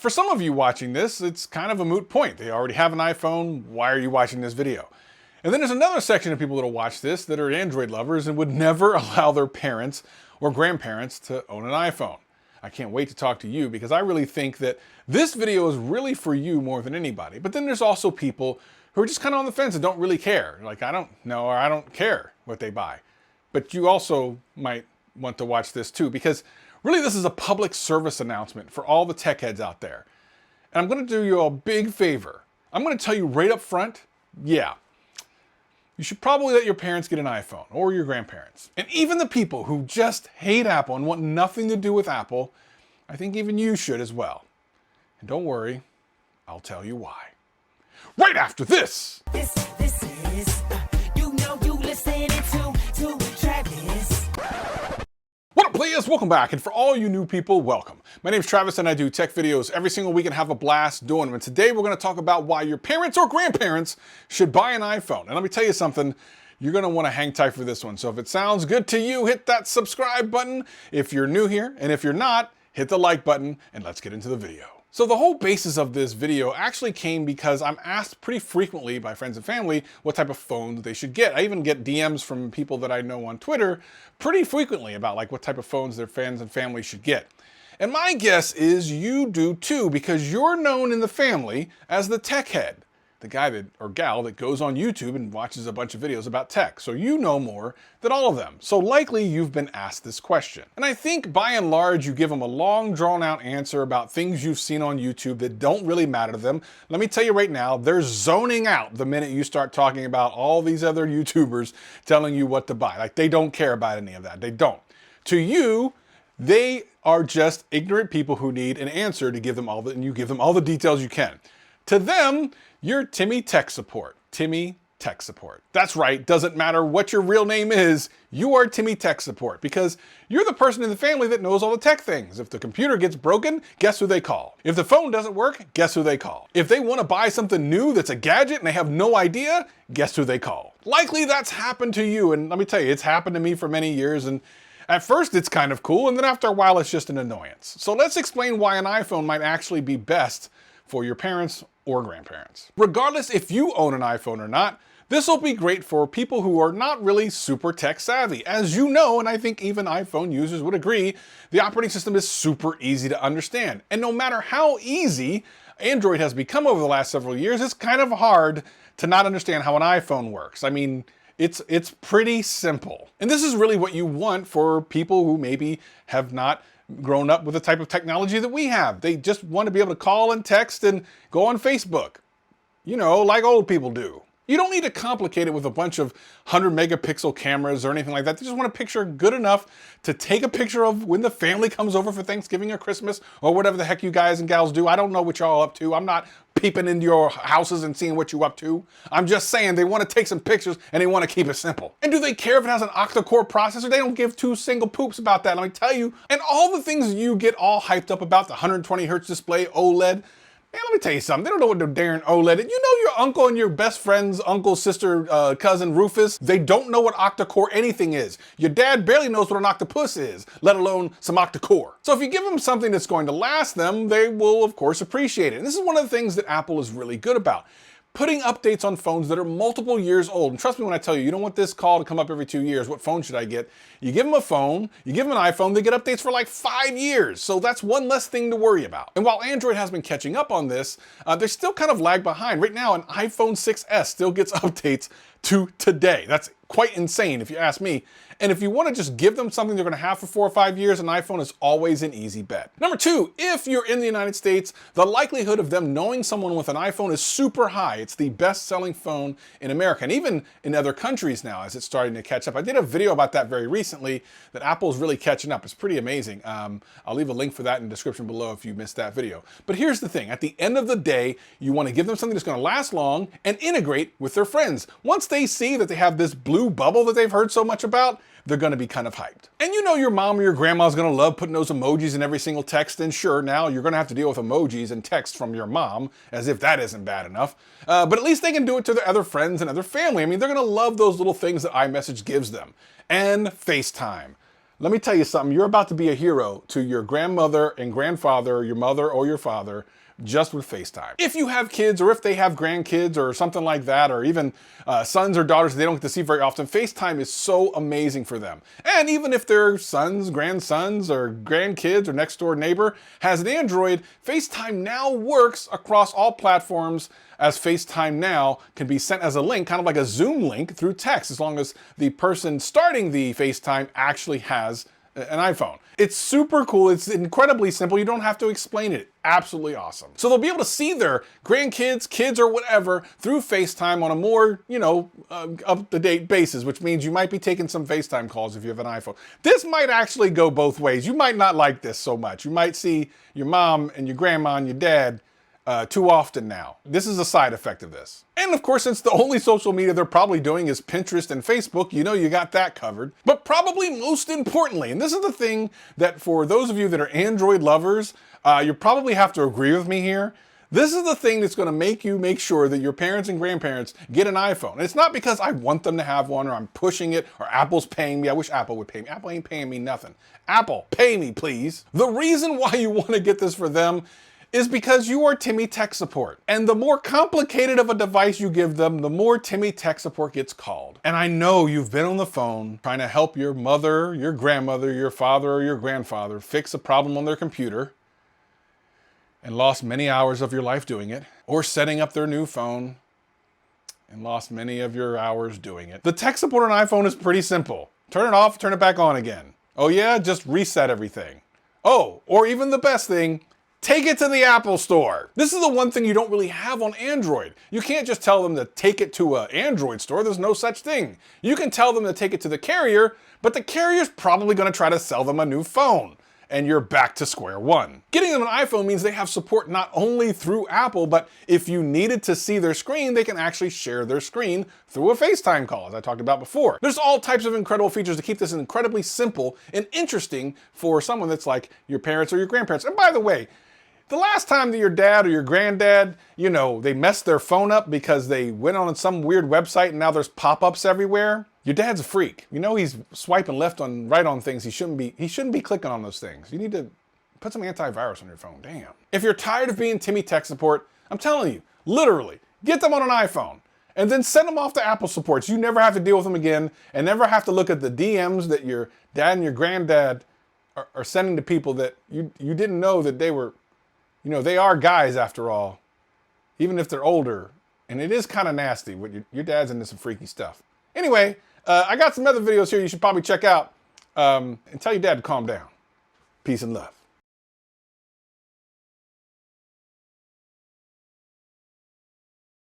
For some of you watching this, it's kind of a moot point. They already have an iPhone. Why are you watching this video? And then there's another section of people that'll watch this that are Android lovers and would never allow their parents or grandparents to own an iPhone. I can't wait to talk to you because I really think that this video is really for you more than anybody. But then there's also people who are just kind of on the fence and don't really care. Like, I don't know, or I don't care what they buy. But you also might want to watch this too, because really this is a public service announcement for all the tech heads out there. And I'm going to do you a big favor. I'm going to tell you right up front, yeah, you should probably let your parents get an iPhone or your grandparents. And even the people who just hate Apple and want nothing to do with Apple, I think even you should as well. And don't worry, I'll tell you why. Right after this! This is, you listening to Travis. What up, players? Welcome back, and for all you new people, welcome. My name's Travis and I do tech videos every single week and have a blast doing them. And today we're going to talk about why your parents or grandparents should buy an iPhone. And let me tell you something, you're going to want to hang tight for this one. So if it sounds good to you, hit that subscribe button if you're new here, and if you're not, hit the like button, and let's get into the video. So the whole basis of this video actually came because I'm asked pretty frequently by friends and family what type of phone they should get. I even get DMs from people that I know on Twitter pretty frequently about like what type of phones their friends and family should get. And my guess is you do too, because you're known in the family as the tech head. The guy that, or gal that goes on YouTube and watches a bunch of videos about tech. So you know more than all of them. So likely you've been asked this question. And I think by and large, you give them a long drawn out answer about things you've seen on YouTube that don't really matter to them. Let me tell you right now, they're zoning out the minute you start talking about all these other YouTubers telling you what to buy. Like, they don't care about any of that. They don't. To you, they are just ignorant people who need an answer to give them all and you give them all the details you can. To them, you're Timmy Tech Support. Timmy Tech Support. That's right, doesn't matter what your real name is, you are Timmy Tech Support because you're the person in the family that knows all the tech things. If the computer gets broken, guess who they call? If the phone doesn't work, guess who they call? If they want to buy something new that's a gadget and they have no idea, guess who they call? Likely that's happened to you, and let me tell you, it's happened to me for many years, and at first it's kind of cool, and then after a while it's just an annoyance. So let's explain why an iPhone might actually be best for your parents or grandparents. Regardless if you own an iPhone or not, this will be great for people who are not really super tech savvy. As you know, and I think even iPhone users would agree, the operating system is super easy to understand. And no matter how easy Android has become over the last several years, it's kind of hard to not understand how an iPhone works. I mean, it's pretty simple. And this is really what you want for people who maybe have not grown up with the type of technology that we have. They just want to be able to call and text and go on Facebook, you know, like old people do. You don't need to complicate it with a bunch of 100 megapixel cameras or anything like that. They just want a picture good enough to take a picture of when the family comes over for Thanksgiving or Christmas or whatever the heck you guys and gals do. I don't know what y'all up to. I'm not peeping into your houses and seeing what you up to. I'm just saying they want to take some pictures and they want to keep it simple. And do they care if it has an octa-core processor? They don't give two single poops about that, let me tell you. And all the things you get all hyped up about, the 120 hertz display, OLED, man, let me tell you something. They don't know what the darn OLED is. You know your uncle and your best friend's uncle, sister, cousin Rufus, they don't know what octa-core anything is. Your dad barely knows what an octopus is, let alone some octa-core. So if you give them something that's going to last them, they will, of course, appreciate it. And this is one of the things that Apple is really good about. Putting updates on phones that are multiple years old. And trust me when I tell you, you don't want this call to come up every 2 years. What phone should I get? You give them a phone, you give them an iPhone, they get updates for like 5 years. So that's one less thing to worry about. And while Android has been catching up on this, they're still kind of lag behind. Right now, an iPhone 6S still gets updates to today. That's quite insane if you ask me. And if you want to just give them something they're going to have for 4 or 5 years, an iPhone is always an easy bet. Number two, if you're in the United States, the likelihood of them knowing someone with an iPhone is super high. It's the best-selling phone in America, and even in other countries now as it's starting to catch up. I did a video about that very recently, that Apple's really catching up. It's pretty amazing. I'll leave a link for that in the description below if you missed that video. But here's the thing. At the end of the day, you want to give them something that's going to last long and integrate with their friends. Once they see that they have this blue bubble that they've heard so much about, they're going to be kind of hyped. And you know your mom or your grandma's going to love putting those emojis in every single text, and sure, now you're going to have to deal with emojis and text from your mom, as if that isn't bad enough. But at least they can do it to their other friends and other family. I mean, they're going to love those little things that iMessage gives them. And FaceTime. Let me tell you something. You're about to be a hero to your grandmother and grandfather, your mother or your father, just with FaceTime. If you have kids or if they have grandkids or something like that, or even sons or daughters they don't get to see very often, FaceTime is so amazing for them. And even if their sons, grandsons, or grandkids or next door neighbor has an Android, FaceTime now works across all platforms, as FaceTime now can be sent as a link, kind of like a Zoom link through text, as long as the person starting the FaceTime actually has an iPhone. It's super cool. It's incredibly simple. You don't have to explain it. Absolutely awesome. So they'll be able to see their grandkids, kids, or whatever through FaceTime on a more, up-to-date basis, which means you might be taking some FaceTime calls if you have an iPhone. This might actually go both ways. You might not like this so much. You might see your mom and your grandma and your dad too often now. This is a side effect of this. And of course, since the only social media they're probably doing is Pinterest and Facebook, you got that covered. But probably most importantly, and this is the thing that for those of you that are Android lovers, you probably have to agree with me here. This is the thing that's going to make you make sure that your parents and grandparents get an iPhone. And it's not because I want them to have one or I'm pushing it or Apple's paying me. I wish Apple would pay me. Apple ain't paying me nothing. Apple, pay me, please. The reason why you want to get this for them is because you are Timmy Tech Support. And the more complicated of a device you give them, the more Timmy Tech Support gets called. And I know you've been on the phone trying to help your mother, your grandmother, your father, or your grandfather fix a problem on their computer and lost many hours of your life doing it, or setting up their new phone and lost many of your hours doing it. The tech support on iPhone is pretty simple. Turn it off, turn it back on again. Oh yeah, just reset everything. Oh, or even the best thing, take it to the Apple Store. This is the one thing you don't really have on Android. You can't just tell them to take it to an Android store. There's no such thing. You can tell them to take it to the carrier, but the carrier's probably going to try to sell them a new phone. And you're back to square one. Getting them an iPhone means they have support not only through Apple, but if you needed to see their screen, they can actually share their screen through a FaceTime call, as I talked about before. There's all types of incredible features to keep this incredibly simple and interesting for someone that's like your parents or your grandparents. And by the way, the last time that your dad or your granddad, they messed their phone up because they went on some weird website and now there's pop-ups everywhere, your dad's a freak. He's swiping left and right on things he shouldn't be clicking on those things. You need to put some antivirus on your phone, damn. If you're tired of being Timmy Tech Support, I'm telling you, literally, get them on an iPhone and then send them off to Apple support so you never have to deal with them again and never have to look at the DMs that your dad and your granddad are sending to people that you didn't know that they were. They are guys after all, even if they're older. And it is kind of nasty when your dad's into some freaky stuff. Anyway, I got some other videos here you should probably check out. And tell your dad to calm down. Peace and love.